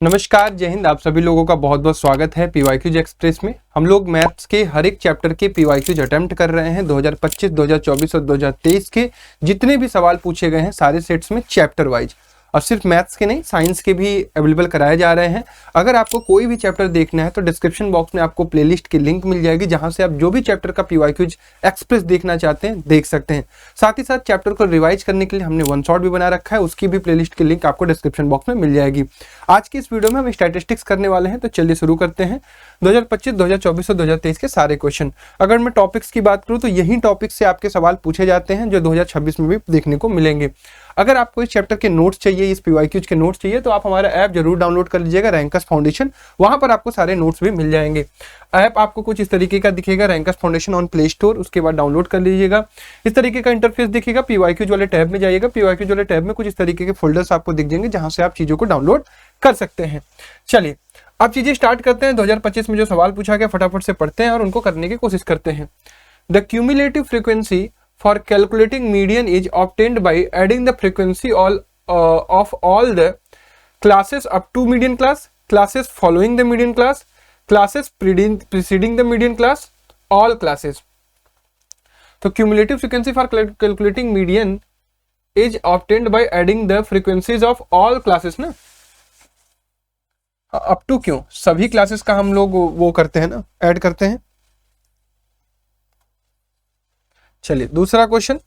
नमस्कार, जय हिंद। आप सभी लोगों का बहुत बहुत स्वागत है पीवाईक्यूज एक्सप्रेस में। हम लोग मैथ्स के हर एक चैप्टर के पीवाईक्यूज अटेम्प्ट कर रहे हैं। 2025, 2024 और 2023 के जितने भी सवाल पूछे गए हैं सारे सेट्स में चैप्टर वाइज, और सिर्फ मैथ्स के नहीं साइंस के भी अवेलेबल कराए जा रहे हैं। अगर आपको कोई भी चैप्टर देखना है तो डिस्क्रिप्शन बॉक्स में आपको प्लेलिस्ट की लिंक मिल जाएगी, जहां से आप जो भी चैप्टर का पीवाईक्यूज एक्सप्रेस देखना चाहते हैं देख सकते हैं। साथ ही साथ चैप्टर को रिवाइज करने के लिए हमने वन शॉट भी बना रखा है, उसकी भी प्लेलिस्ट की लिंक आपको डिस्क्रिप्शन बॉक्स में मिल जाएगी। आज की इस वीडियो में हम स्टैटिस्टिक्स करने वाले हैं, तो चलिए शुरू करते हैं। 2025, 2024 और 2023 के सारे क्वेश्चन। अगर मैं टॉपिक्स की बात करूं तो यही टॉपिक से आपके सवाल पूछे जाते हैं जो 2026 में भी देखने को मिलेंगे। अगर आपको इस चैप्टर के नोट्स चाहिए, इस पीवाईक्यूज के नोट्स चाहिए, तो आप हमारा ऐप जरूर डाउनलोड कर लीजिएगा, रैंकर्स फाउंडेशन। वहां पर आपको सारे नोट्स भी मिल जाएंगे। ऐप आपको कुछ इस तरीके का दिखेगा, rankers foundation on play store, उसके बाद डाउनलोड कर लीजिएगा। इस तरीके का इंटरफेस दिखेगा। पीवाईक्यूज वाले टैब में जाइएगा, पीवाईक्यूज वाले टैब में कुछ इस तरीके के फोल्डर्स आपको दिख जाएंगे, जहां से आप चीजों को डाउनलोड कर सकते हैं। चलिए अब चीजें स्टार्ट करते हैं। 2025 में जो सवाल पूछा गया फटाफट से पढ़ते हैं और उनको करने की कोशिश करते हैं। The cumulative frequency for calculating median is obtained by adding the frequency of all the classes up to median class, classes following the median class, classes preceding the median class, all classes. तो cumulative frequency for calculating median is obtained by adding the frequencies of all classes ना। Up to क्यों, सभी classes का हम लोग वो करते हैं ना, ऐड करते हैं। चलिए दूसरा क्वेश्चन,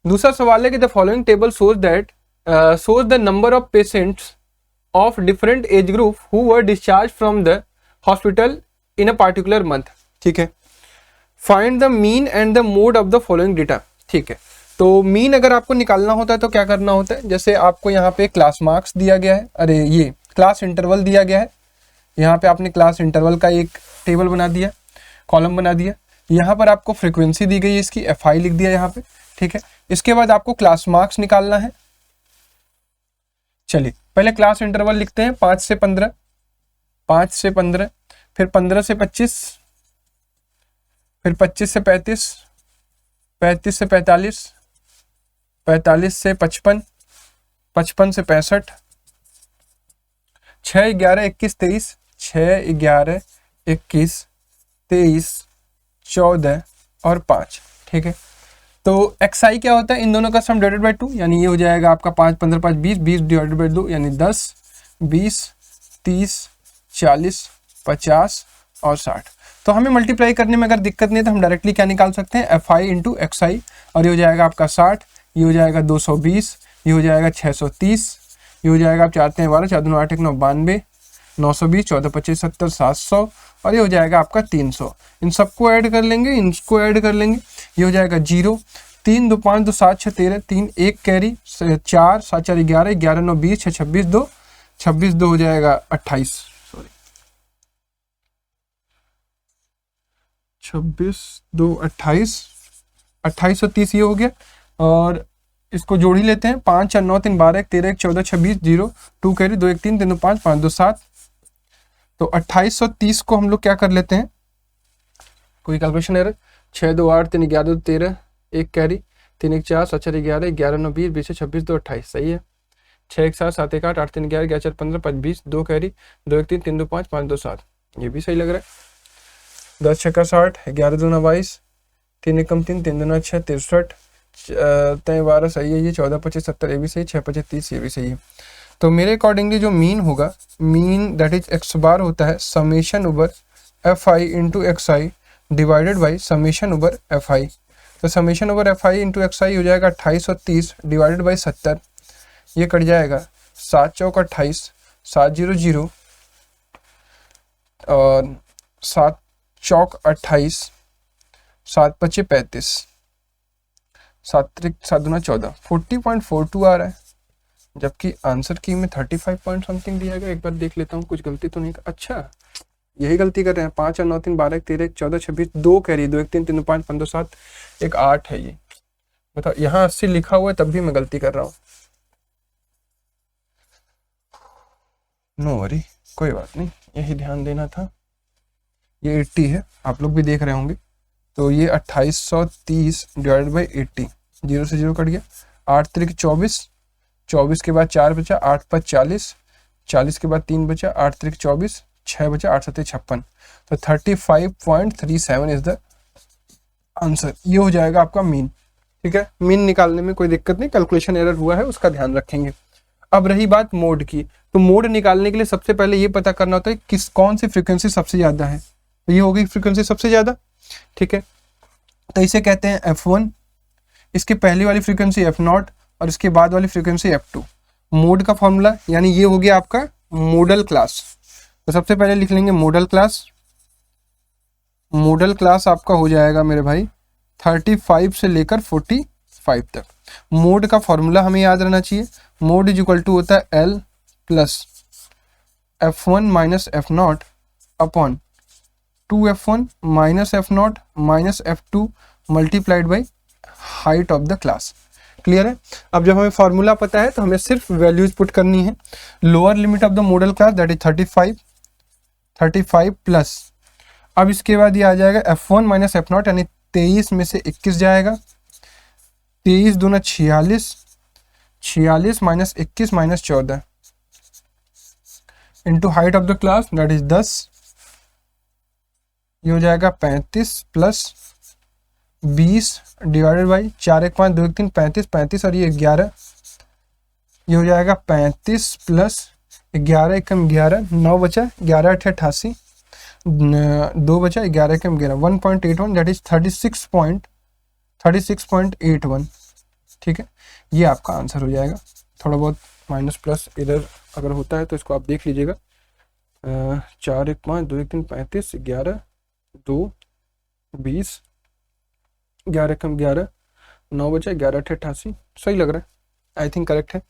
दूसरा सवाल है कि the following table shows the number of patients of different age group who were discharge from the hospital in a particular month. ठीक है, find the mean and the mode of the following data. ठीक है, तो mean अगर आपको निकालना होता है तो क्या करना होता है, जैसे आपको यहाँ पे क्लास मार्क्स दिया गया है, अरे ये क्लास इंटरवल दिया गया है, यहाँ पे आपने क्लास इंटरवल का एक टेबल बना दिया, कॉलम बना दिया। यहाँ पर आपको फ्रीक्वेंसी दी गई है, इसकी FI लिख दिया यहाँ पे। ठीक है, इसके बाद आपको क्लास मार्क्स निकालना है। चलिए पहले क्लास इंटरवल लिखते हैं, 5 से 15, 5 से 15, फिर 15 से 25, फिर 25 से 35, 35 से 45, 45 से 55, 55 से 65, 6, 11, 21, 23, 6, 11, 21, 23, 14 और 5। ठीक है, तो XI क्या होता है, इन दोनों का सम डिवाइडेड बाय 2, यानी ये हो जाएगा आपका 5, 15, 5, 20, 20 डिवाइडेड बाय 2 यानी 10, 20, 30, 40, 50 और 60। तो हमें मल्टीप्लाई करने में अगर दिक्कत नहीं है तो हम डायरेक्टली क्या निकाल सकते हैं, FI इंटू XI, और ये हो जाएगा आपका 60, ये हो जाएगा 220, ये हो जाएगा 630, ये हो जाएगा आप चाहते हैं 12, 4 2 8 1 9 92, 920, 14 25 70 700, और ये हो जाएगा आपका 300। इन सबको ऐड कर लेंगे, इनको ऐड कर लेंगे, ये हो जाएगा 0, 3 2 5 2 7 6 13, 3 1 कैरी, 4 7 4 11, 11 9 20, 6 26 2, 26 2 हो जाएगा 28, सॉरी 26 2 28, 2830 ये हो गया। और इसको जोड़ ही लेते हैं, 5 4 9 3 12 1 13 1 14 26 0 2 कैरी 2 1 3 3 2 5 5 2 7। तो 2830 को हम लोग क्या कर लेते हैं, कोई कैलकुलेशन एरर, 6 2 8 3 11 2 13, 1 कैरी, 3 1 4 7 4 11, 11 9 20 20 26 2 28, सही है। 6 1 7 7 1 8 8 3 11 11 4 15 5 20, 2 कैरी, 2 1 3 3 2 5 5 2 7, ये भी सही लग रहा है। 10 6 60, 11 2 22, 3 1 3 3 2 6 63, 3 12 सही है, ये 14 25 70 ये भी सही, 6 25 30 ये भी सही है। तो मेरे अकॉर्डिंगली जो मीन होगा, मीन दैट इज x बार होता है summation over FI into XI divided by summation over FI। तो summation over FI into XI हो जाएगा 2830 डिवाइडेड बाई 70, ये कट जाएगा 7 चौक 28, 7 0 0 और 7 चौक 28, 7 पचे 35, 7 त्रिक 7 दूना 14, 40.42 आ रहा है, जबकि आंसर की में 35 पॉइंट समथिंग दिया गया। एक बार देख लेता हूँ कुछ गलती तो नहीं। अच्छा यही गलती कर रहे हैं, 5 और 9 3 12 1 13 1 14 26, 2 कैरी, 2 1 3 3 2 5 5 2 7 1 8 है। ये बताओ, यहाँ 80 लिखा हुआ है तब भी मैं गलती कर रहा हूँ। नो वरी, कोई बात नहीं, यही ध्यान देना था। ये 80 है, आप लोग भी देख रहे होंगे। तो ये 2830 डिवाइडेड बाई 80, 0 से 0 कट गया, 8 3 24, 24 के बाद 4 बचा, 8 5 40, 40 के बाद 3 बचा, 8 त्रिक 24, 6 बचा, 8 सत्ते 56, तो 35.37 इज द आंसर। ये हो जाएगा आपका मीन। ठीक है, मीन निकालने में कोई दिक्कत नहीं, कैलकुलेशन एरर हुआ है उसका ध्यान रखेंगे। अब रही बात मोड की, तो मोड निकालने के लिए सबसे पहले ये पता करना होता है कौन सी फ्रीक्वेंसी सबसे ज़्यादा है। तो ये होगी फ्रीक्वेंसी सबसे ज़्यादा। ठीक है, तो इसे कहते हैं F1, इसकी पहली वाली फ्रीक्वेंसी F0 और इसके बाद वाली फ्रीक्वेंसी F2। मोड का फॉर्मूला यानी ये हो गया आपका मोडल क्लास। तो सबसे पहले लिख लेंगे मोडल क्लास। मोडल क्लास आपका हो जाएगा मेरे भाई 35 से लेकर 45 तक। मोड का फॉर्मूला हमें याद रहना चाहिए, मोड इज इक्वल टू होता है L plus F1 minus F0 upon 2F1 minus F0 minus F2 multiplied by height of the class. Clear है। अब जब हमें फॉर्मूला पता है तो हमें सिर्फ वैल्यूज पुट करनी है। Lower limit of the modal class that is 35 plus, अब इसके बाद ये आ जाएगा F1 माइनस F0 यानी 23 में से 21 जाएगा, 23 दूना 46, 46 minus 21 minus 14 into height of the class that is 10, ये हो जाएगा 35 प्लस 20 डिवाइडेड बाई 4 1 5 2 1 3 35 35 और ये 11, ये हो जाएगा 35 प्लस 11 एकम 11, 9 बचा, 11 8 88, 2 बचा, 11 एकम 11, 1.81 दैट इज 36.81। ठीक है, ये आपका आंसर हो जाएगा। थोड़ा बहुत माइनस प्लस इधर अगर होता है तो इसको आप देख लीजिएगा। 4 1 5 2 1 3 35, 11 2 20, 11 कम 11, 9 बचा, 11 8 88, सही लग रहा है, आई थिंक करेक्ट है।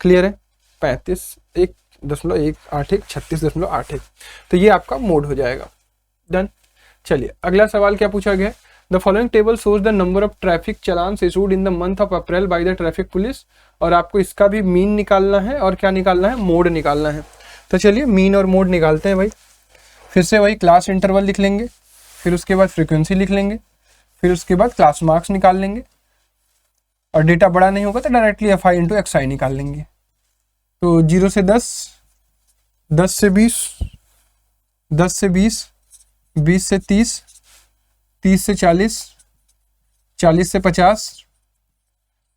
क्लियर है। 35.1.181 36.81, तो ये आपका मोड हो जाएगा। डन। चलिए अगला सवाल क्या पूछा गया है, the following table shows the number of traffic challans issued in the month of April by the traffic police, और आपको इसका भी मीन निकालना है और क्या निकालना है, मोड निकालना है। तो चलिए मीन और मोड निकालते हैं भाई। फिर से वही क्लास इंटरवल लिख लेंगे, फिर उसके बाद फ्रीक्वेंसी लिख लेंगे, फिर उसके बाद क्लास मार्क्स निकाल लेंगे, और डेटा बड़ा नहीं होगा तो डायरेक्टली FI इंटू XI निकाल लेंगे। तो 0 से 10, 10 से 20, 10 से 20, 20 से 30, 30 से 40, 40 से 50,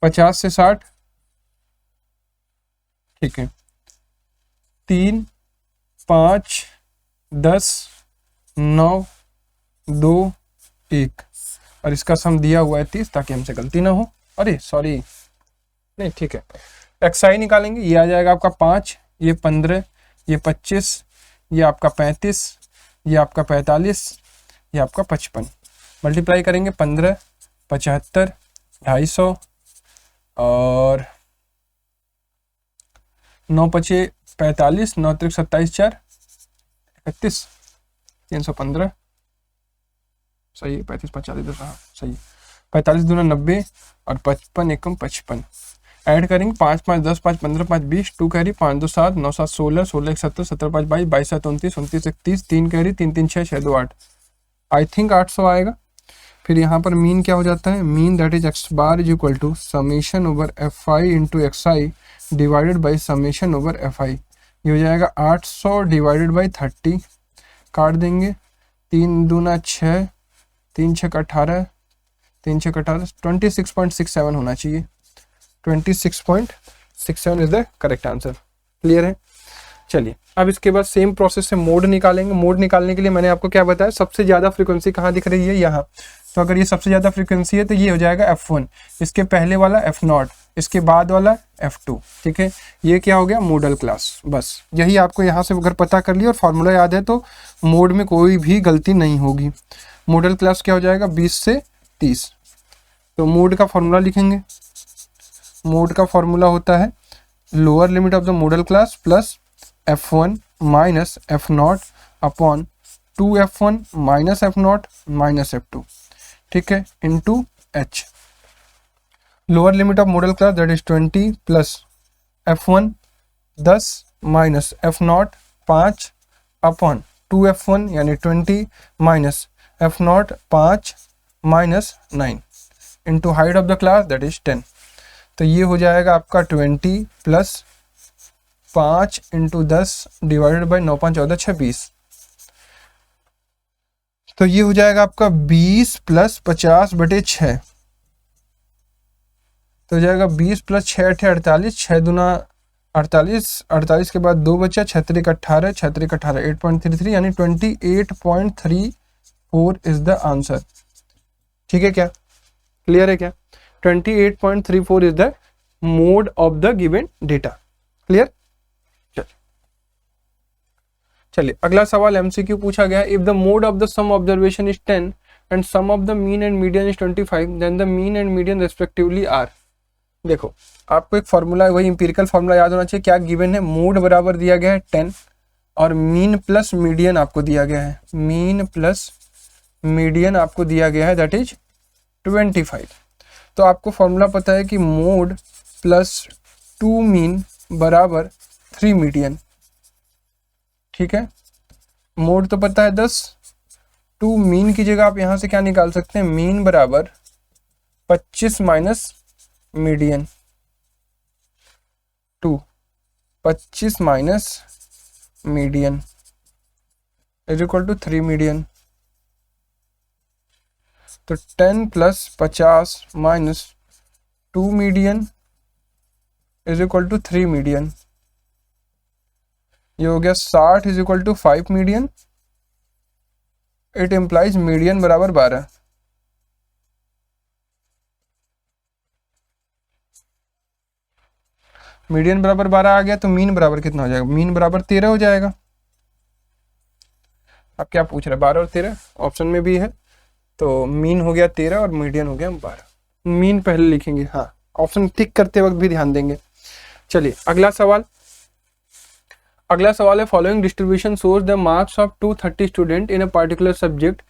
50 से 60, ठीक है, 3 5 10 9 2 1, और इसका सम दिया हुआ है 30 ताकि हमसे गलती ना हो। अरे सॉरी, नहीं ठीक है, XI निकालेंगे, ये आ जाएगा आपका 5, ये 15, ये 25, ये आपका 35, ये आपका 45, ये आपका 55, मल्टीप्लाई करेंगे 15 75 250 और 9 पचे 45, 9 त्रिक 27 4 31, 315, सही है, 35 45 रहा, सही है, 45 दूना 90 और 55 एकम 55, ऐड करेंगे 5 5 10 5 15 5 20, 2 कैरी 5 2 7 9 7 16 16 1 17 17 5 22 22 7 29 29 31, 3 कैरी 3 3 6 6 2 8, आई थिंक 800 आएगा। फिर यहाँ पर मीन क्या हो जाता है, mean that is x bar is equal to summation over FI into XI divided by summation over FI, ये हो जाएगा 800 डिवाइडेड बाई 30, काट देंगे, 3 दूना 6, 3 6 18, 3 6 18, 26.67 होना चाहिए, 26.67 is the correct answer. Clear है। चलिए अब इसके बाद सेम प्रोसेस से मोड निकालेंगे। मोड निकालने के लिए मैंने आपको क्या बताया, सबसे ज़्यादा फ्रीक्वेंसी कहाँ दिख रही है, यहाँ। तो अगर ये सबसे ज़्यादा फ्रीक्वेंसी है तो ये हो जाएगा F1, इसके पहले वाला F0, इसके बाद वाला F2। ठीक है, ये क्या हो गया, मोडल क्लास। बस यही आपको यहाँ से अगर पता कर लिया और फार्मूला याद है तो मोड में कोई भी गलती नहीं होगी। मोडल क्लास क्या हो जाएगा, 20 से 30। तो मोड का फॉर्मूला लिखेंगे, मोड का फॉर्मूला होता है lower limit of the modal class plus F1 minus F0 upon 2F1 minus F0 minus F2, ठीक है, into H। Lower limit of model class that is 20 plus F1 10 minus F0 5 upon 2F1 यानी 20 minus F0 5 minus 9 into height of the class that is 10। तो ये हो जाएगा आपका 20 plus 5 into 10 divided by 9 5 14 26, तो ये हो जाएगा आपका 20 प्लस 50/6, तो हो जाएगा 20 प्लस 6 8 48, 6 दूना 48, 48 के बाद 2 बचा, 6 3 18, 6 3 18 8.33 यानी 28.34 इज द आंसर। ठीक है क्या, क्लियर है क्या? 28.34 is the mode of the given data. Clear? चलिए अगला सवाल एमसीक्यू पूछा गया, if the mode of the some observation is 10 and sum of the mean and median is 25, then the mean and median respectively are. देखो आपको एक formula, वही empirical formula याद होना चाहिए। क्या गिवन है? मोड बराबर दिया गया है 10 और मीन प्लस मीडियन आपको दिया गया है, मीन प्लस मीडियन आपको दिया गया है दैट इज 25। तो आपको फॉर्मूला पता है कि मोड प्लस 2 मीन बराबर 3 मीडियन। ठीक है, मोड तो पता है 10, 2 मीन की जगह आप यहां से क्या निकाल सकते हैं? मीन बराबर 25 minus median, 2 25 minus median is equal to 3 median. तो 10 plus 50 minus 2 median is equal to 3 median. ये हो गया 60 is equal to 5 median. It implies median बराबर 12। मीडियन बराबर 12 आ गया तो मीन बराबर कितना हो जाएगा? मीन बराबर 13 हो जाएगा। अब क्या पूछ रहे हैं? 12 और 13 ऑप्शन में भी है, तो मीन हो गया 13 और मीडियन हो गया 12। मीन पहले लिखेंगे, हाँ ऑप्शन टिक करते वक्त भी ध्यान देंगे। चलिए अगला सवाल है, following distribution shows the marks of 230 student in a particular subject,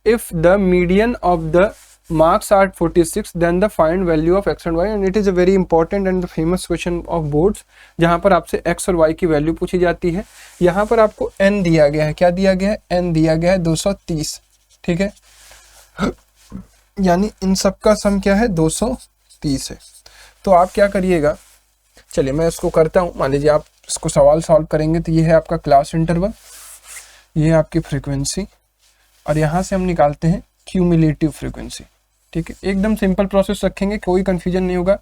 if the median of the marks are 46, then the find value of x and y, and it is a very important and the famous question of boards, जहां पर आपसे x और y की value पूछी जाती है। यहाँ पर आपको n दिया गया है, क्या दिया गया है? n दिया गया है 230। ठीक है, यानी इन सब का सम क्या है? 230 है। तो आप क्या करिएगा, चलिए मैं इसको करता हूँ। मान लीजिए आप इसको सवाल सॉल्व करेंगे तो ये है आपका क्लास इंटरवल, ये है आपकी फ्रीक्वेंसी, और यहाँ से हम निकालते हैं क्यूमुलेटिव फ्रीक्वेंसी। ठीक है, एकदम सिंपल प्रोसेस रखेंगे, कोई कंफ्यूजन नहीं होगा।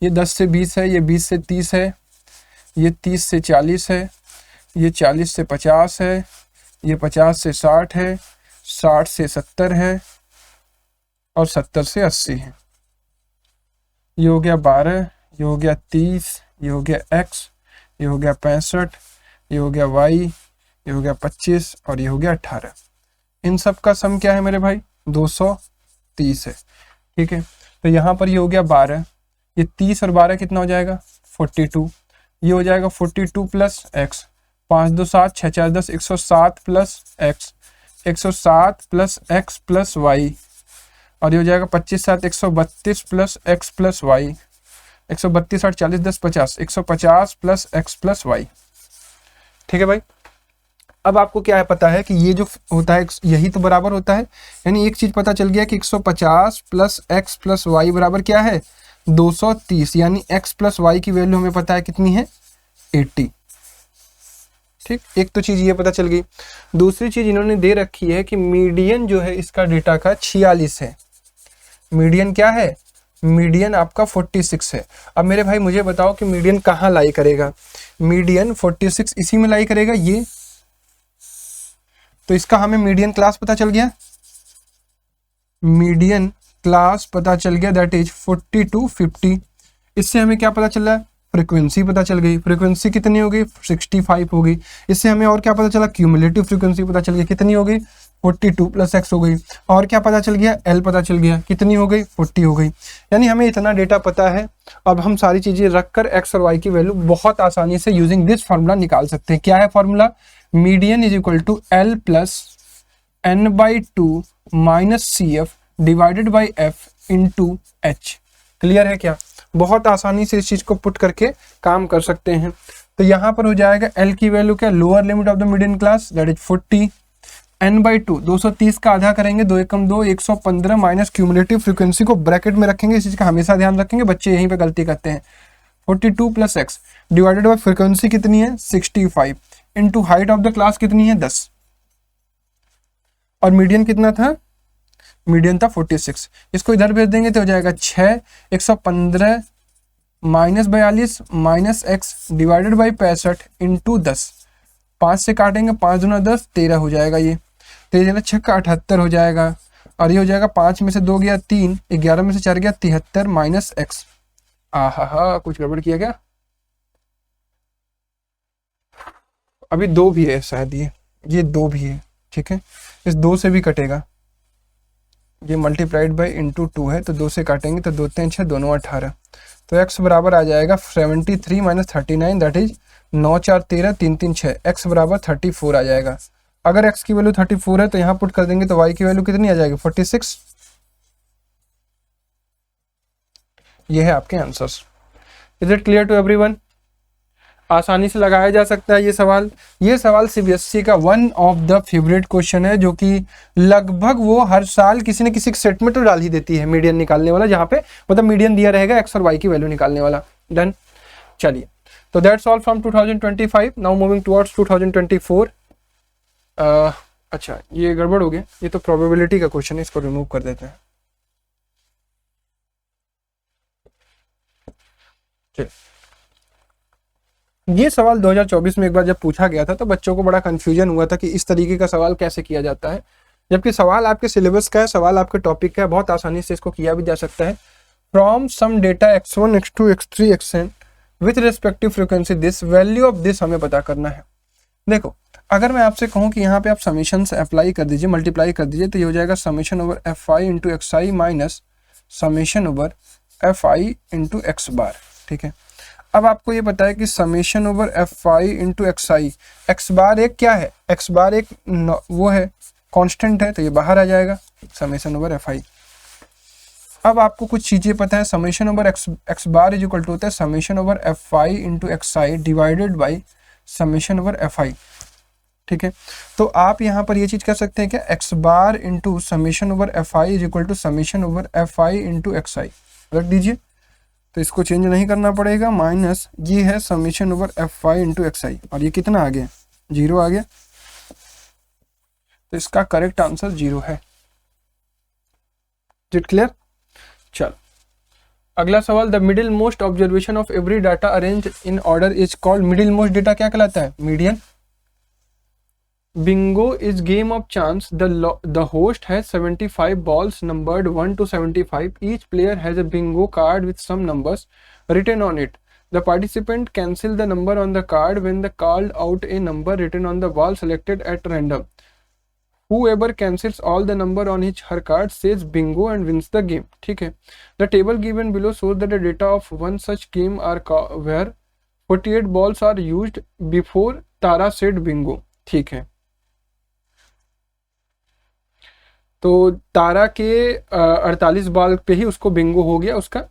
ये 10 से 20 है, ये 20 से 30 है, ये 30 से 40 है, ये 40 से 50 है, ये 50 से 60 है, 60 से 70 है और 70 से 80 है। ये हो गया 12, ये हो गया 30, ये हो गया x, ये हो गया 65, ये हो गया y, ये हो गया 25 और ये हो गया 18। इन सब का सम क्या है मेरे भाई? 230 है। ठीक है, तो यहाँ पर ये हो गया 12, ये 30 और 12 कितना हो जाएगा? 42। ये हो जाएगा 42 plus X, 5 2 7 6 4 10, 107 plus X, 107 plus X plus Y, और ये हो जाएगा 25 7 132 plus X plus Y, 132 8 40 10 50, 150 plus X plus Y. ठीक है भाई, अब आपको क्या है पता है कि ये जो होता है यही तो बराबर होता है, यानी एक चीज पता चल गया कि 150 प्लस एक्स प्लस वाई बराबर क्या है? 230, यानी x प्लस वाई की वैल्यू हमें पता है कितनी है? 80। ठीक, एक तो चीज ये पता चल गई। दूसरी चीज इन्होंने दे रखी है कि मीडियन जो है इसका डेटा का 46 है। मीडियन क्या है? मीडियन आपका 46 है। अब मेरे भाई मुझे बताओ कि मीडियन कहाँ लाई करेगा? मीडियन 46 इसी में लाई करेगा, ये तो इसका हमें मीडियन क्लास पता चल गया, मीडियन क्लास पता चल गया दैट इज 42 50। इससे हमें क्या पता चल रहा है? फ्रीक्वेंसी पता चल गई। फ्रीक्वेंसी कितनी हो गई? 65 हो गई। इससे हमें और क्या पता चला? क्यूमुलेटिव फ्रीक्वेंसी पता चल गई, कितनी हो गई? 42 प्लस एक्स हो गई। और क्या पता चल गया? एल पता चल गया, कितनी हो गई? 40 हो गई। यानी हमें इतना डेटा पता है, अब हम सारी चीजें रखकर एक्स और वाई की वैल्यू बहुत आसानी से यूजिंग दिस फॉर्मूला निकाल सकते हैं। क्या है formula? Median is equal to L plus N by 2 minus C F divided by F into H. Clear है क्या? बहुत आसानी से इस चीज को पुट करके काम कर सकते हैं। तो यहाँ पर हो जाएगा एल की वैल्यू क्या? Lower limit of the median class that is 40, N by 2 230 का आधा करेंगे, 2 एकम 2 115 माइनस क्यूमुलेटिव फ्रीक्वेंसी को ब्रैकेट में रखेंगे। इस चीज का हमेशा ध्यान रखेंगे, बच्चे यहीं पे गलती करते हैं। 42 plus x, divided by frequency कितनी है 65 into height of the class कितनी है 10 और मीडियन कितना था, मीडियन था 46। इसको इधर भेज देंगे तो हो जाएगा 6 115 minus 42 minus x divided by 65 into 10। 5 से काटेंगे 5 दूना 10 13 हो जाएगा, ये 13 छक्का 78 हो जाएगा और ये हो जाएगा 5 में से 2 गया 3, 11 में से 4 गया 73 माइनस एक्स। आहा कुछ गड़बड़ किया क्या, अभी 2 भी है शायद, ये 2 भी है, ठीक है इस 2 से भी कटेगा, ये मल्टीप्लाइड बाई इंटू 2 है तो 2 से काटेंगे तो 2 3 6 दोनों 18, तो x बराबर आ जाएगा 73 माइनस 39 दैट इज 9 4 13 3 3 6, x बराबर 34 आ जाएगा। अगर x की वैल्यू 34 है तो यहाँ पुट कर देंगे तो y की वैल्यू कितनी आ जाएगी 46। ये है आपके answers. Is it clear to everyone? आसानी से लगाया जा सकता है ये सवाल। ये सवाल सीबीएसई का one of the favourite question है, जो कि लगभग वो हर साल किसी न किसी सेट में तो डाल ही देती है, मीडियन निकालने वाला, जहाँ पे मतलब मीडियन दिया रहेगा एक्स और वाई की वैल्यू निकालने वाला। डन, चलिए तो that's all from 2025। Now moving towards 2024। अच्छा ये गड़बड़ हो गया, ये तो प्रोबेबिलिटी का क्वेश्चन है, इसको रिमूव कर देते हैं। ये सवाल 2024 में एक बार जब पूछा गया था तो बच्चों को बड़ा कंफ्यूजन हुआ था कि इस तरीके का सवाल कैसे किया जाता है, जबकि सवाल आपके सिलेबस का है, सवाल आपके टॉपिक का है, बहुत आसानी से इसको किया भी जा सकता है। From some data x1 x2 x3 xn with respective frequency this value of this हमें पता करना है। देखो अगर मैं आपसे कहूँ कि यहाँ पे आप समीशन से अप्लाई कर दीजिए, मल्टीप्लाई कर दीजिए, तो ये हो जाएगा summation over F I into X I minus summation over F I into X bar. ठीक है, अब आपको ये पता है कि summation over F I into X I, X bar एक क्या है, एक्स बार एक वो है कांस्टेंट है, तो ये बाहर आ जाएगा समेशन ओवर एफ आई। अब आपको कुछ चीजें पता है, summation over X bar is equal to होता है summation over F I into X I divided by summation over F I. ठीक है, तो आप यहाँ पर ये चीज कर सकते हैं क्या, X bar into summation over F I is equal to summation over F I into X I रख दीजिए, तो इसको चेंज नहीं करना पड़ेगा, माइनस ये है summation over F I into X I, और ये कितना आ गया 0 आ गया, तो इसका करेक्ट आंसर 0 है। It clear? चल अगला सवाल, the middle most observation of every data arrange in order is called, middle most data क्या कहलाता है, median. Bingo is game of chance. The host has 75 balls numbered 1 to 75. Each player has a bingo card with some numbers written on it. The participant cancel the number on the card when the called out a number written on the ball selected at random. Whoever cancels all the number on his her card says bingo and wins the game. ठीक है, the table given below shows that the data of one such game are where 48 balls are used before Tara said bingo. ठीक है, तो तारा के 48 बाल पे ही उसको Bingo हो गया उसका।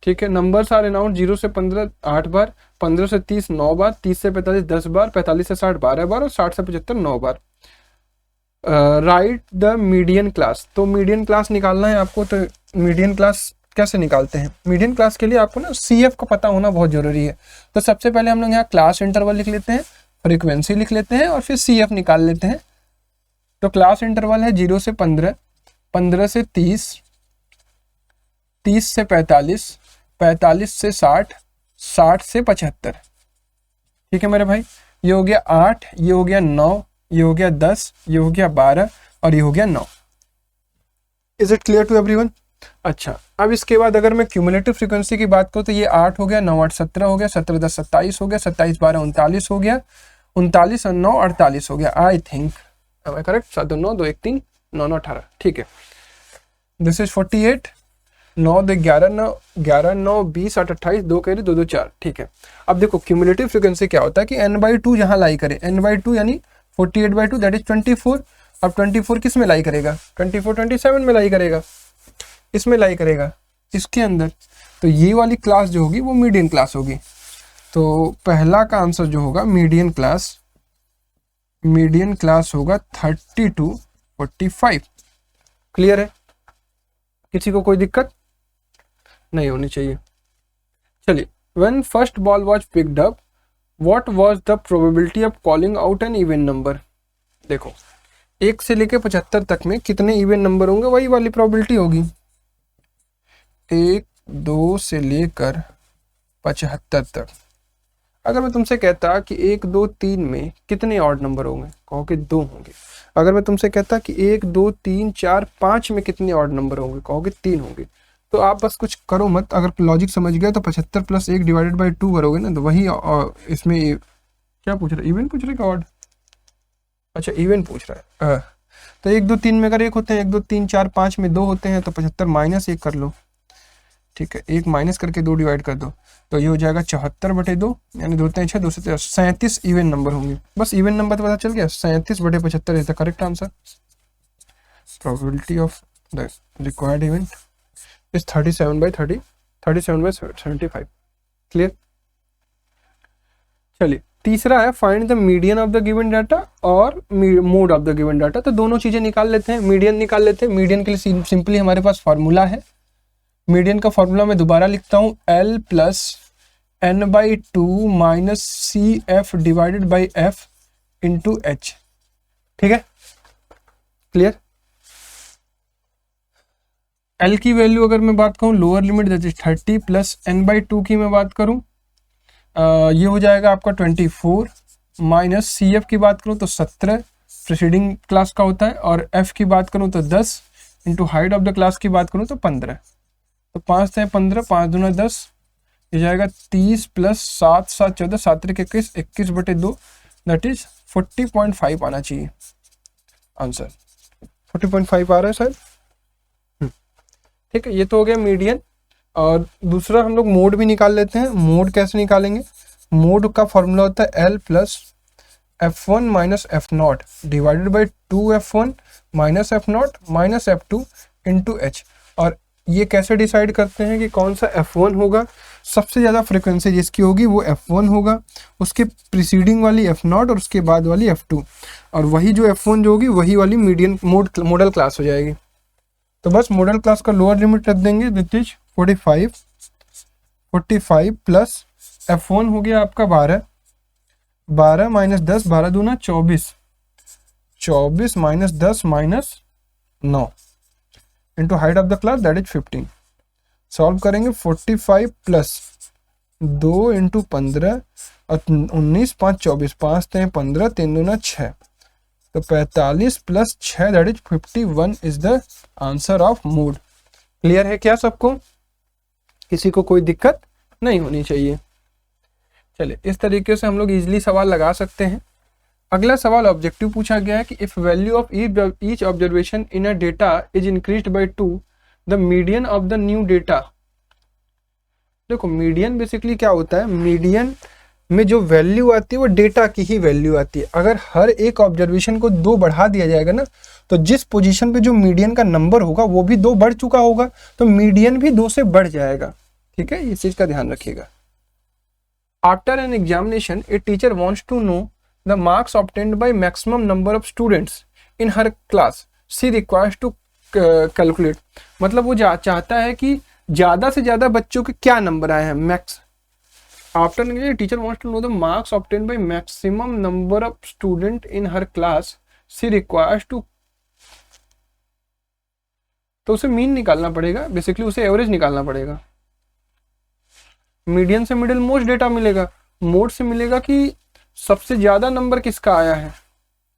ठीक है, नंबर्स आर अनाउंस 0 से 15 8 बार, 15 से 30 9 बार, 30 से 45 10 बार, 45 से 60 12 बार और 60 से 75 9 बार। राइट द मीडियन क्लास, तो मीडियन क्लास निकालना है आपको, तो मीडियन क्लास कैसे निकालते हैं, मीडियन क्लास के लिए आपको ना CF का पता होना बहुत जरूरी है। तो सबसे पहले हम लोग यहाँ क्लास इंटरवल लिख लेते हैं, फ्रीक्वेंसी लिख लेते हैं और फिर CF निकाल लेते हैं। तो क्लास इंटरवल है 0 से 15, 15 से 30, 30 से 45, 45 से 60, 60 से 75। ठीक है मेरे भाई, ये हो गया 8, ये हो गया 9, ये हो गया 10, ये हो गया 12 और ये हो गया 9। Is it clear to everyone? अच्छा, अब इसके बाद अगर मैं क्यूमुलेटिव फ्रीक्वेंसी की बात करूँ तो ये 8 हो गया, 9 8 17 हो गया, 17 10 27 हो गया, 27 12 39 हो गया, 39 और 9 48 हो गया। I think correct, 7 2 9 2 1 3 9 9 18। ठीक है, दिस इज 48, 9 2 11 9 11 9 20 8 28 2 कैरी 2 2 4। ठीक है, अब देखो क्यूमुलेटिव फ्रीक्वेंसी क्या होता है कि n/2 जहां लाई करे, n/2 यानी 48/2 दैट इज 24। अब 24 किस में लाई करेगा, 24 27 में लाई करेगा, इसमें लाई करेगा इसके अंदर, तो ये वाली क्लास जो होगी वो मीडियन क्लास होगी। तो पहला का आंसर जो होगा मीडियन क्लास होगा 32 45। क्लियर है, किसी को कोई दिक्कत नहीं होनी चाहिए। चलिए, when first ball was picked up what was the probability of calling out an even number. देखो 1 से लेकर 75 तक में कितने इवन नंबर होंगे, वही वाली प्रोबेबिलिटी होगी। 1 2 से लेकर 75 तक। अगर मैं तुमसे कहता कि 1 2 3 में कितने ऑड नंबर होंगे, कहोगे 2 होंगे। अगर मैं तुमसे कहता कि 1 2 3 4 5 में कितने ऑड नंबर होंगे, कहोगे 3 होंगे। तो आप बस कुछ करो मत, अगर लॉजिक समझ गया तो 75 + 1 / 2 करोगे ना, तो वही इसमें क्या पूछ रहा है, इवन पूछ रहा है कि ऑड? अच्छा इवन पूछ रहा है। तो 1 2 3 में अगर 1 होते हैं, 1 2 3 4 5 में 2 होते हैं, तो 75 - 1 कर लो। ठीक है, 1 माइनस करके 2 डिवाइड कर दो, तो ये हो जाएगा 74/2, यानी 2 3 6 2 से 37 इवन नंबर होंगे। बस इवन नंबर तो पता चल गया, 37/75 is the correct answer. Probability of the required event is 37/30, 37/75। Clear. चलिए तीसरा है find the median of the given data और mode of the given data. तो दोनों चीजें निकाल लेते हैं, मीडियन निकाल लेते हैं। मीडियन के लिए सिंपली हमारे पास फॉर्मूला है। मीडियन का फॉर्मूला मैं दोबारा लिखता हूं, L + n/2 - CF / F × H। ठीक है, क्लियर। L की वैल्यू अगर मैं बात करूं, lower limit that is 30 + n/2 की मैं बात करूं, ये हो जाएगा आपका 24 - CF की बात करूं तो 17 प्रीसीडिंग क्लास का होता है, और F की बात करूं तो 10 × हाइट ऑफ द क्लास की बात करूं तो 15। तो 5 से 15, 5 दूना 10, ये जाएगा 30 + 7 7 14, 7 3 21, 21/2, दैट इज 40.5 आना चाहिए आंसर। 40.5 आ रहा है शायद। ठीक है, ये तो हो गया मीडियन। और दूसरा हम लोग मोड भी निकाल लेते हैं। मोड कैसे निकालेंगे, मोड का फॉर्मूला होता है L + F1 - F0 / 2F1 - F0 - F2 × H। और ये कैसे डिसाइड करते हैं कि कौन सा F1 होगा, सबसे ज़्यादा फ्रिक्वेंसी जिसकी होगी वो F1 होगा, उसके प्रीसीडिंग वाली F0 और उसके बाद वाली F2, और वही जो F1 जो होगी वही वाली मीडियन मॉडल क्लास हो जाएगी। तो बस मॉडल क्लास का लोअर लिमिट रख देंगे, दिट इज 45 + F1 हो गया आपका 12 12 - 10, 12 दूना 24, 24 - 10 - 9 into height of the class that is 15। Solve करेंगे, 45 + 2 × 15 और 19 5 24, 5 3 15, 3 दूना 6, तो 45 + 6 that is 51 is the answer of mode. Clear है क्या सबको? किसी को कोई दिक्कत नहीं होनी चाहिए। चलिए इस तरीके से हम लोग इजीली सवाल लगा सकते हैं। अगला सवाल ऑब्जेक्टिव पूछा गया है कि if value of each observation in a data is increased by 2, the median of the new data. देखो मीडियन बेसिकली क्या होता है, मीडियन में जो वैल्यू आती है वो डेटा की ही वैल्यू आती है। अगर हर एक ऑब्जर्वेशन को 2 बढ़ा दिया जाएगा ना, तो जिस पोजीशन पे जो मीडियन का नंबर होगा वो भी 2 बढ़ चुका होगा, तो मीडियन भी 2 से बढ़ जाएगा। ठीक है, इस चीज का ध्यान रखिएगा। After an examination a teacher wants to know the marks obtained by maximum number of students in her class, she requires to calculate. मतलब वो चाहता है कि ज्यादा से ज्यादा बच्चों के क्या नंबर आए हैं, max. After teacher wants to know the marks obtained by maximum number of student in her class, she requires to, तो उसे मीन निकालना पड़ेगा, बेसिकली उसे एवरेज निकालना पड़ेगा। मीडियन से मिडिल मोस्ट डेटा मिलेगा, मोड से मिलेगा कि सबसे ज्यादा नंबर किसका आया है।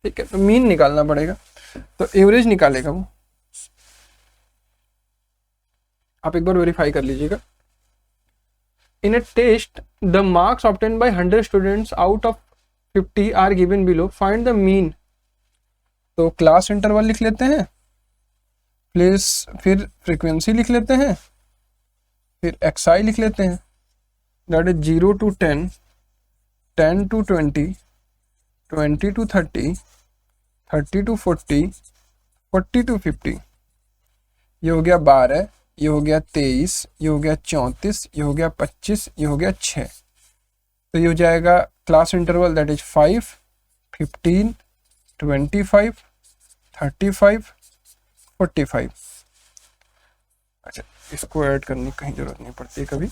ठीक है, तो मीन निकालना पड़ेगा, तो एवरेज निकालेगा वो। आप एक बार वेरीफाई कर लीजिएगा। In a test the marks obtained by 100 students out of 50 are given below, find the mean. तो क्लास इंटरवल लिख लेते हैं, प्लेस, फिर फ्रीक्वेंसी लिख लेते हैं, फिर xi लिख लेते हैं, that is 0 to 10, 10 to 20, 20 to 30, 30 to 40, 40 to 50। ये हो गया 12, ये हो गया 23, ये हो गया 34, ये हो गया 25, ये हो गया 6। तो ये हो जाएगा क्लास इंटरवल दैट इज 5, 15, 25, 35, 45। अच्छा, इसको ऐड करने की कहीं जरूरत नहीं पड़ती कभी।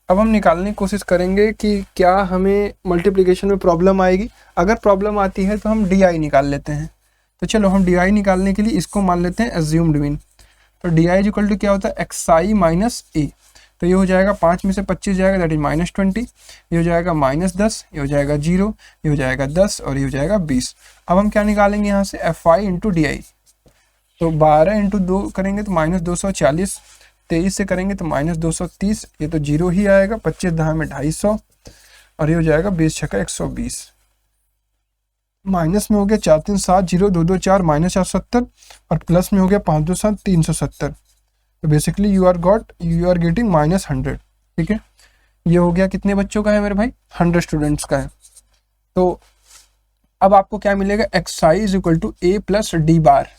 अब हम निकालने की कोशिश करेंगे कि क्या हमें मल्टीप्लिकेशन में प्रॉब्लम आएगी। अगर प्रॉब्लम आती है तो हम डी आई निकाल लेते हैं। तो चलो हम डी आई निकालने के लिए इसको मान लेते हैं एज्यूम्ड मीन। तो डी आई इक्वल टू क्या होता है, एक्स आई माइनस ए। तो ये हो जाएगा 5 में से 25 जाएगा, दैट इज -20। ये हो जाएगा -10, ये हो जाएगा 0, ये हो जाएगा 10 और ये हो जाएगा 20। अब हम क्या निकालेंगे यहाँ से, F I into D I. तो 12 इंटू 2 करेंगे तो -240, 23 से करेंगे तो -230, ये तो 0 ही आएगा, 25 दहा में 250 और ये हो जाएगा 20 छक्का 120। माइनस में हो गया 4 3 7 0 2 2 4 -470 और प्लस में हो गया 5 2 7 370। तो बेसिकली यू आर गेटिंग -100। ठीक है, ये हो गया कितने बच्चों का है मेरे भाई, 100 स्टूडेंट्स का है। तो अब आपको क्या मिलेगा, X I is equal to A plus D bar.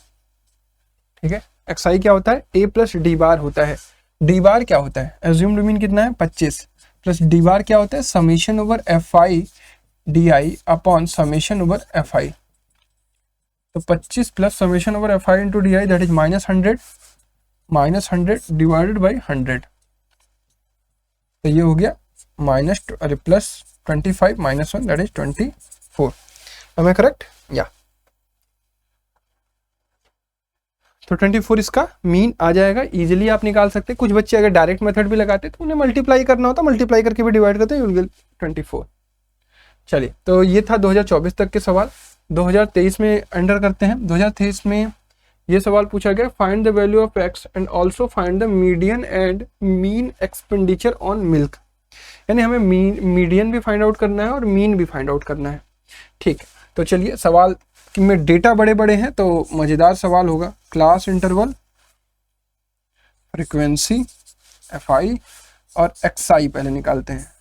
ठीक है, एक्स आई क्या होता है, ए प्लस डी बार होता है। डी बार क्या होता है, एज्यूम्ड मीन कितना है 25, प्लस डी बार क्या होता है, summation over F I D I upon summation over F I. तो 25 plus summation over F I into D I that is -100 divided by 100। तो ये हो गया +25 -1 that is 24। am I correct, या तो 24 इसका मीन आ जाएगा। इजीली आप निकाल सकते हैं। कुछ बच्चे अगर डायरेक्ट मेथड भी लगाते तो उन्हें मल्टीप्लाई करना होता, मल्टीप्लाई करके भी डिवाइड करते हैं 24। चलिए, तो ये था 2024 तक के सवाल। 2023 में एंटर करते हैं। 2023 में ये सवाल पूछा गया, find the value of X and also find the median and mean expenditure on milk. यानी हमें मीडियन भी फाइंड आउट करना है और मीन भी फाइंड आउट करना है। ठीक, तो चलिए, सवाल में डेटा बड़े बड़े हैं तो मजेदार सवाल होगा। Class interval, frequency, F I और एक्स आई पहले निकालते हैं।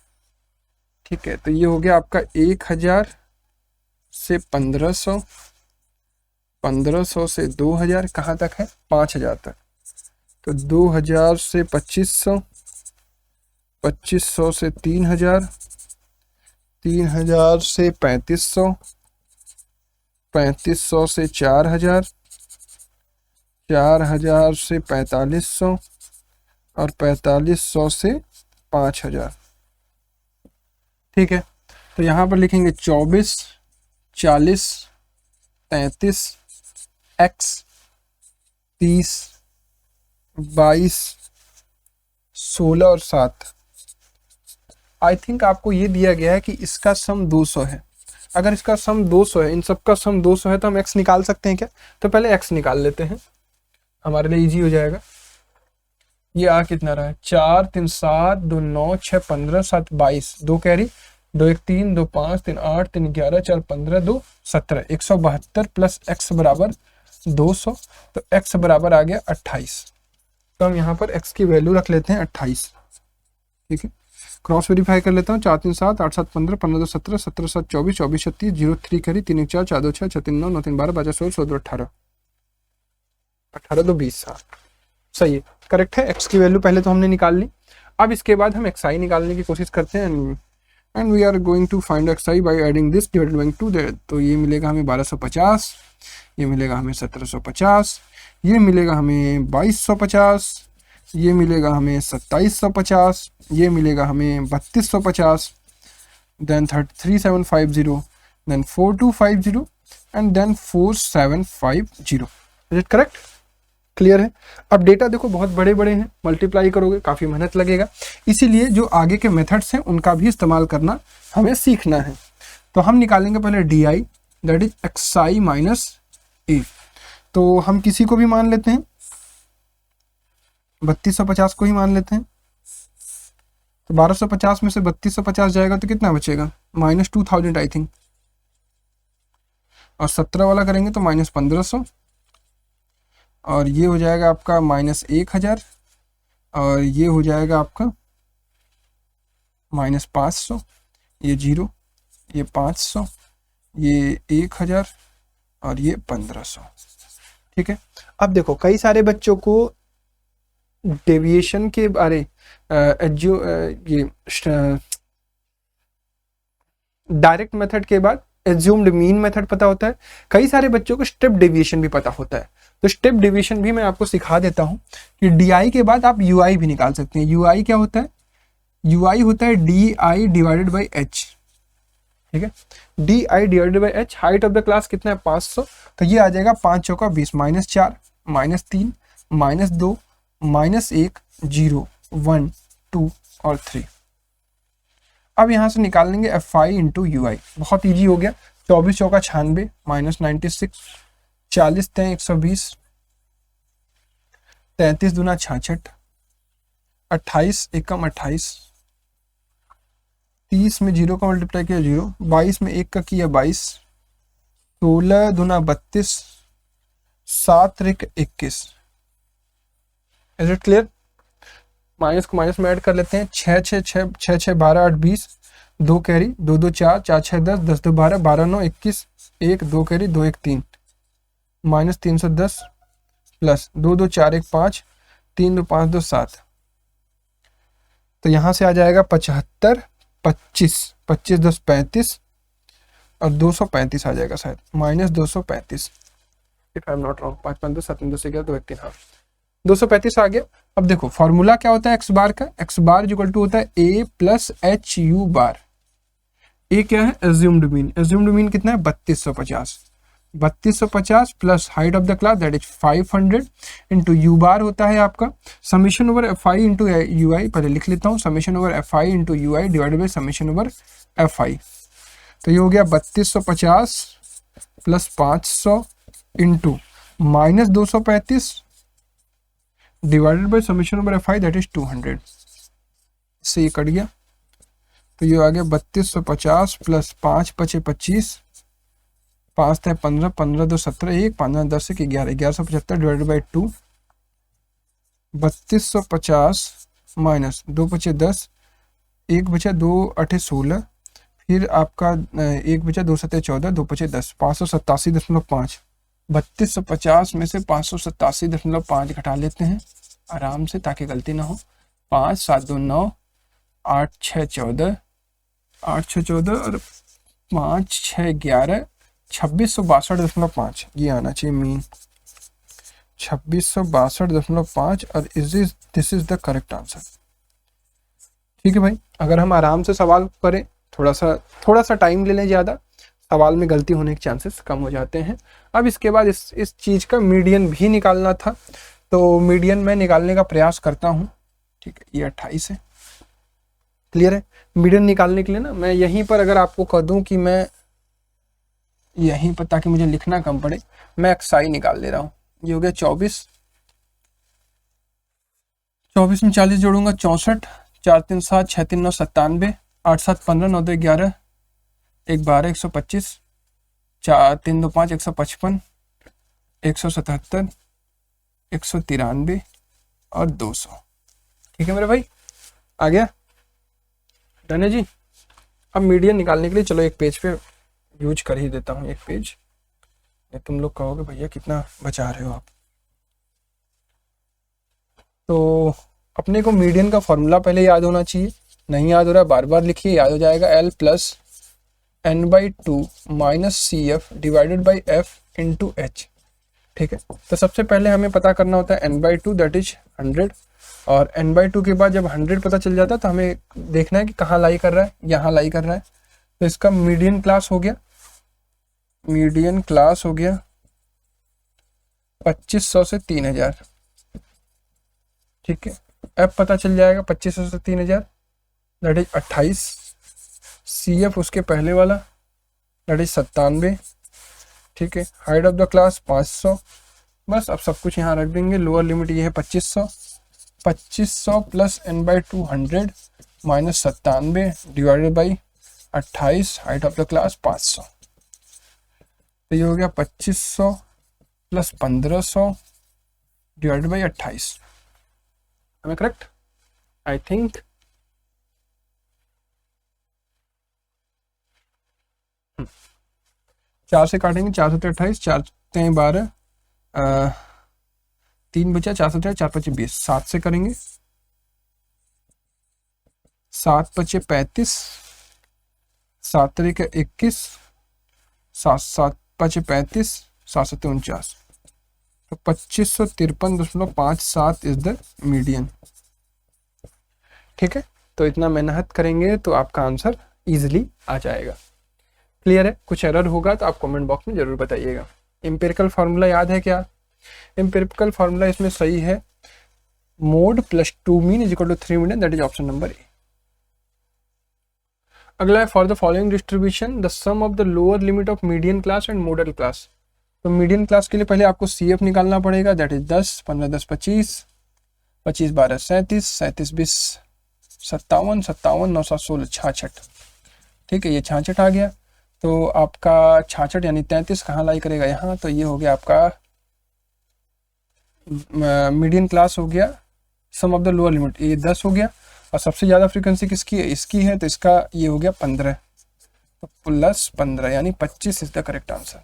ठीक है, तो ये हो गया आपका 1000 से 1500, 1500 से 2000, कहाँ तक है 5000 तक। तो 2000 से 2500, 2500 से 3000, 3000 से 3500, 3500 से 4000, 4000 से 4500 और 4500 से 5000। ठीक है, तो यहाँ पर लिखेंगे 24, 40, 33, x, 30, 22, 16 और 7। आई थिंक आपको ये दिया गया है कि इसका सम 200 है। अगर इसका सम 200 है, इन सब का सम 200 है, तो हम x निकाल सकते हैं क्या। तो पहले x निकाल लेते हैं, हमारे लिए इजी हो जाएगा। ये आ कितना रहा है, 4 3 7 2 9 6 15 7 22, 2 कैरी, 2 1 3 2 5 3 8 3 11 4 15 2 17, 172 प्लस x बराबर 200। तो x बराबर आ गया 28। तो हम यहाँ पर x की वैल्यू रख लेते हैं 28। ठीक है, क्रॉस वेरीफाई कर लेता हूँ। 4 3 7 8 7 15 15 2 17 17 7 24 24 36 0 3 करी 3 1 4 4 2 6 6 3 9 9 3 12 5 16 16 2 18 18 2 20। हाँ सही है, करेक्ट है। x की वैल्यू पहले तो हमने निकाल ली। अब इसके बाद हम xi निकालने की कोशिश करते हैं and we are going to find xi by adding this divided by 2 that. तो ये मिलेगा हमें 1250, ये मिलेगा हमें 1750, ये मिलेगा हमें 2250, ये मिलेगा हमें 2750, ये मिलेगा हमें 3250, then 3750, then 4250 and then 4750। Is it correct, clear है। अब डेटा देखो बहुत बड़े बड़े हैं, मल्टीप्लाई करोगे काफ़ी मेहनत लगेगा, इसीलिए जो आगे के मेथड्स हैं उनका भी इस्तेमाल करना हमें सीखना है। तो हम निकालेंगे पहले D I that is X I minus A. तो हम किसी को भी मान लेते हैं, 3250 को ही मान लेते हैं। तो 1250 में से 3250 जाएगा तो कितना बचेगा, -2000 आई थिंक। और 17 वाला करेंगे तो -1500 और ये हो जाएगा आपका -1000 और ये हो जाएगा आपका -500, ये 0, ये 500, ये 1000 और ये 1500। ठीक है, अब देखो कई सारे बच्चों को डेविएशन के बारे ये डायरेक्ट मेथड के बाद एज्यूम्ड मीन मेथड पता होता है, कई सारे बच्चों को स्टेप डेविएशन भी पता होता है। तो स्टेप डेविएशन भी मैं आपको सिखा देता हूं कि डी आई के बाद आप यू आई भी निकाल सकते हैं। यू आई क्या होता है, यू आई होता है D I divided by H, ठीक है, D I divided by H. Height of the class कितना है 500, तो ये आ जाएगा 5 चौका 20, -4 -3 -2 -1 0 1 2 और 3। अब यहाँ से निकाल लेंगे एफ आई इंटू यू आई, बहुत ईजी हो गया। 24 चौका 96 -96, 40 तें 120, 33 दूना 66, 28 एकम 28, 30 में 0 का मल्टीप्लाई किया 0, 22 में 1 का किया 22, 16 दूना 32, 7 त्रिक 21। Is it clear? माइनस को माइनस में ऐड कर लेते हैं। 6 6 6 6 6 12 8 20, 2 कैरी 2 2 4 4 6 10 10 2 12 12 9 21, 1 2 कैरी 2 1 3, -310 प्लस 2 2 4 1 5, 3 2 5 2 7। तो यहाँ से आ जाएगा 75 25 25 10 35 और 235 आ जाएगा शायद, -235 if I am not wrong. 5 5 2 7 2 11 2 1 3, हाँ 235 आ गया। अब देखो फॉर्मूला क्या होता है एक्स बार का, एक्स बार इक्वल टू होता है ए प्लस एच यू बार। ए क्या है? Assumed mean. एज्यूम्ड मीन कितना है? 3250। 3250 plus height of the class that is 500 into U bar होता है आपका summation over F I into U I. पहले लिख लेता हूँ, summation over F I into U I divided by summation over F I. तो ये हो गया 3250 plus 500 into -235 divided by summation over F I that is 200। इससे ये कट गया, तो ये आ गया 3250 प्लस 5 5 25, 5 थे 15 15 2 17 1 15 10 1 11 1175 डिवाइडेड बाई 2। 3250 माइनस 2 5 10, 1 बचा 2 8 16, फिर आपका 1 बचा 2 7 14 2 5 10, 587.5। 3250 में से 587.5 घटा लेते हैं आराम से ताकि गलती ना हो। 5 7 2 9, 8 6 14, 8 6 14 और 5 6 11, 2662.5 ये आना चाहिए मीन, 2662.5 और this is the correct answer. ठीक है भाई, अगर हम आराम से सवाल करें, थोड़ा सा टाइम ले लें ज़्यादा, सवाल में गलती होने के चांसेस कम हो जाते हैं। अब इसके बाद इस चीज़ का मीडियन भी निकालना था, तो मीडियन मैं निकालने का प्रयास करता हूँ। ठीक है, ये 28 है, क्लियर है। मीडियन निकालने के लिए ना मैं यहीं पर अगर आपको कह दूं कि मैं यहीं पर, ताकि मुझे लिखना कम पड़े, मैं एक्साई निकाल ले रहा हूँ। ये हो गया 24, 24 में 40 जोड़ूंगा 64, 4 3 7 6 3 9 97, 8 7 15 9 2 11, 1 12 125, 4 3 2 5 155, 177, 193 और 200। ठीक है मेरे भाई, आ गया? डन है जी। अब मीडियन निकालने के लिए चलो एक पेज पे यूज कर ही देता हूँ, एक पेज। तुम लोग कहोगे भैया कितना बचा रहे हो आप। तो अपने को मीडियन का फॉर्मूला पहले याद होना चाहिए, नहीं याद हो रहा है बार बार लिखिए, याद हो जाएगा। L plus n/2 minus CF divided by F into H। ठीक है, तो सबसे पहले हमें पता करना होता है n/2 दैट इज 100, और n/2 के बाद जब 100 पता चल जाता है तो हमें देखना है कि कहाँ लाई कर रहा है, यहाँ लाई कर रहा है। तो इसका मीडियन क्लास हो गया, मीडियन क्लास हो गया 2500 से 3000। ठीक है, F पता चल जाएगा 2500 से 3000 दैट इज 28, CF उसके पहले वाला दैट इज 97। ठीक है, हाइट ऑफ द क्लास 500। बस अब सब कुछ यहाँ रख देंगे। लोअर लिमिट ये है 2500, 2500 plus n/2 100 minus 97 divided by 28, height of the class 500। तो ये हो गया 2500 plus 1500 divided by 28। Am I correct? I think 4 से काटेंगे, 4 7 28, 4 3 12, 3 बचा, 4 7 4 5 20, 7 से करेंगे, 7 5 35, 7 3 21, 7 7 5 35, 7 7 49। तो 2553.57 इज द मीडियन। ठीक है, तो इतना मेहनत करेंगे तो आपका आंसर ईजिली आ जाएगा। क्लियर है? कुछ एरर होगा तो आप कमेंट बॉक्स में जरूर बताइएगा। एम्पिरिकल फार्मूला याद है क्या? एम्पिरिकल फार्मूला इसमें सही है, mode plus 2 mean is equal to 3 median, that is option number A. अगला है for the following distribution the sum of the lower limit of median class and modal class. तो median class के लिए पहले आपको CF निकालना पड़ेगा, that is 10, 15 10 25, 25 12 37, 37 20 57, 57 9 7 16 66। ठीक है, ये 66 आ गया। तो आपका 66 यानी 33 कहाँ लाई करेगा? यहाँ। तो ये हो गया आपका मीडियन क्लास हो गया, सम ऑफ द लोअर लिमिट ये 10 हो गया, और सबसे ज़्यादा फ्रीक्वेंसी किसकी है? इसकी है, तो इसका ये हो गया 15, तो प्लस 15 यानी 25 is the correct answer.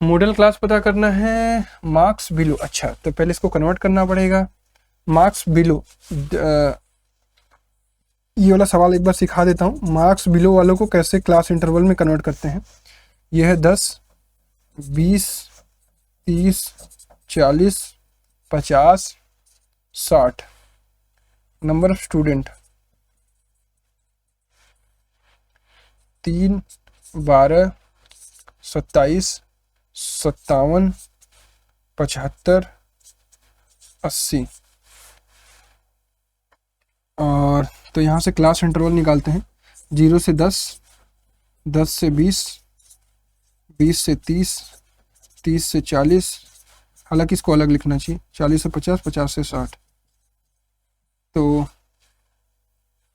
Model class पता करना है, मार्क्स बिलो। अच्छा, तो पहले इसको कन्वर्ट करना पड़ेगा। मार्क्स बिलो, ये वाला सवाल एक बार सिखा देता हूँ। मार्क्स बिलो वालों को कैसे क्लास इंटरवल में कन्वर्ट करते हैं। ये है 10, 20, 30, 40, 50, 60। Number of student 3, 12, 27, 57, 75, 80। और तो यहाँ से क्लास इंटरवल निकालते हैं, 0 से 10, 10 से 20, 20 से 30, 30 से 40, हालांकि इसको अलग लिखना चाहिए, 40 से 50, 50 से 60। तो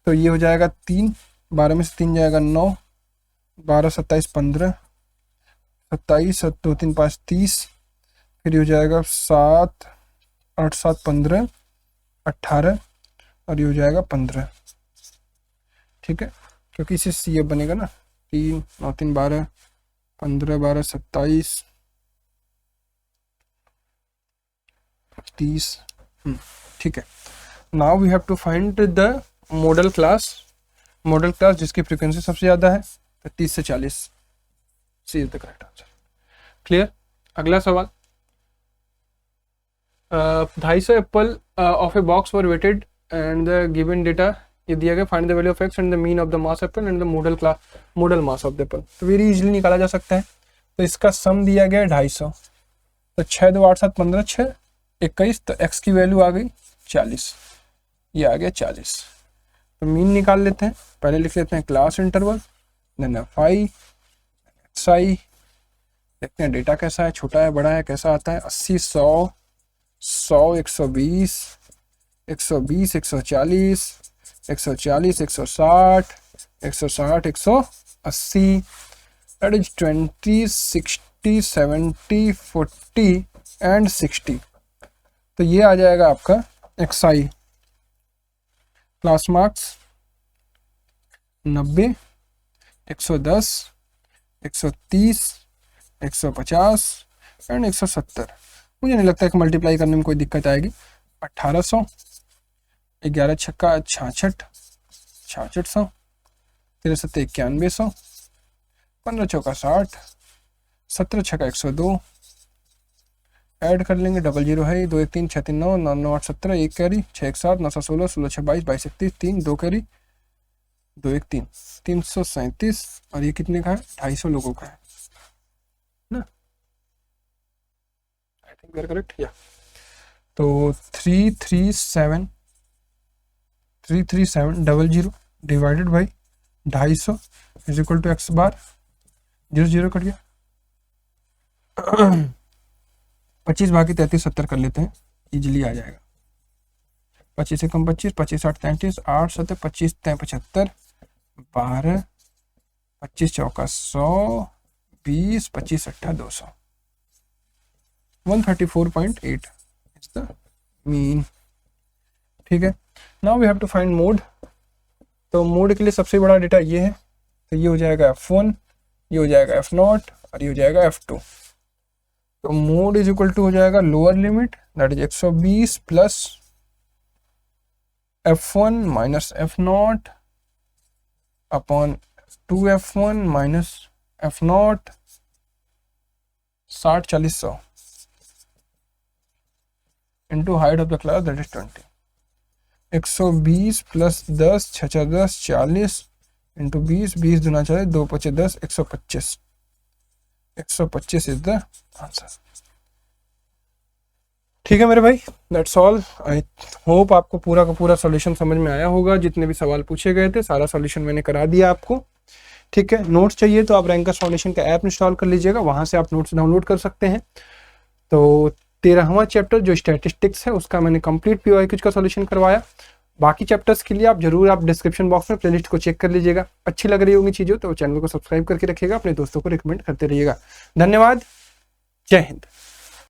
ये हो जाएगा 3, 12 में से 3 जाएगा 9, 12 27 15, 27 2 3 5 30, फिर ये हो जाएगा 7 8 7 15 18, और ये हो जाएगा 15। ठीक है, क्योंकि इसे CF बनेगा ना, 3 9 3 12 15 12 27 30। ठीक है, now we have to find the modal class. Modal class जिसकी फ्रीक्वेंसी सबसे ज़्यादा है, 30 से 40, C is the correct answer. Clear? अगला सवाल, 250 apple of a box were weighted and the given data ये दिया गया, find the value of X and the mean of the mass apple and the modal mass of the apple. तो very easily निकाला जा सकता है। तो इसका सम दिया गया 250, तो 6 2 8 7 15 6 21, तो एक्स की वैल्यू आ गई 40, ये आ गया 40। तो मीन निकाल लेते हैं, पहले लिख लेते हैं class interval, then fi xi, देखते हैं डेटा कैसा है, छोटा है बड़ा है, कैसा आता है। 80 100 100 120 120 140 140 160 160 180, that is 20 60 70 40 एंड 60। तो ये आ जाएगा आपका xi। Class marks 90 110 130 150 and 170। मुझे नहीं लगता कि मल्टीप्लाई करने में कोई दिक्कत आएगी। 1800, 11 छक्का 66 6600, 13 सत्ते 9100, 15 चौका 60, 17 छक्का 102, ऐड कर लेंगे, 00 है, 2 1 3 6 3 9 9 9 8 17, 1 कैरी 6 1 7 9 7 16 16 6 22 22 31 3 2 कैरी 2 1 3 337, और ये कितने का है? 250 लोगों का है ना, I think we are correct या। तो 33700 divided by 250 is equal to x bar, 0 0 cut गया, 25 भागी 33 70 कर लेते हैं, इजीली आ जाएगा। 25 से कम 25, 25 8 33, 8 7 25 75, 12 25 चौका 100, 20 25 8 200, 134.8 इज द मीन। ठीक है, now we have to find mode. तो मोड के लिए सबसे बड़ा डेटा ये है, तो ये हो जाएगा F1, ये हो जाएगा F0, और ये हो जाएगा F2। तो मोड इज इक्वल टू हो जाएगा lower limit, that is 120 plus F1 minus F0 upon 2F1 minus F0, 60 40 100 into height of the class that is 20। 120 plus 10 छः 10 40 इंटू 20 20 दूना 40 2 5 10 125 125 इज द आंसर। ठीक है मेरे भाई, दैट्स ऑल। आई होप आपको पूरा का पूरा सॉल्यूशन समझ में आया होगा। जितने भी सवाल पूछे गए थे सारा सॉल्यूशन मैंने करा दिया आपको। ठीक है, नोट्स चाहिए तो आप रैंकर्स फाउंडेशन का ऐप इंस्टॉल कर लीजिएगा, वहां से आप नोट्स डाउनलोड कर सकते हैं। तो 13वां चैप्टर जो स्टैटिस्टिक्स है उसका मैंने कंप्लीट पीवाईक्यूज का सॉल्यूशन करवाया। बाकी चैप्टर्स के लिए आप जरूर आप डिस्क्रिप्शन बॉक्स में प्लेलिस्ट को चेक कर लीजिएगा। अच्छी लग रही होंगी चीज़ें तो चैनल को सब्सक्राइब करके रखिएगा, अपने दोस्तों को रिकमेंड करते रहिएगा। धन्यवाद, जय हिंद।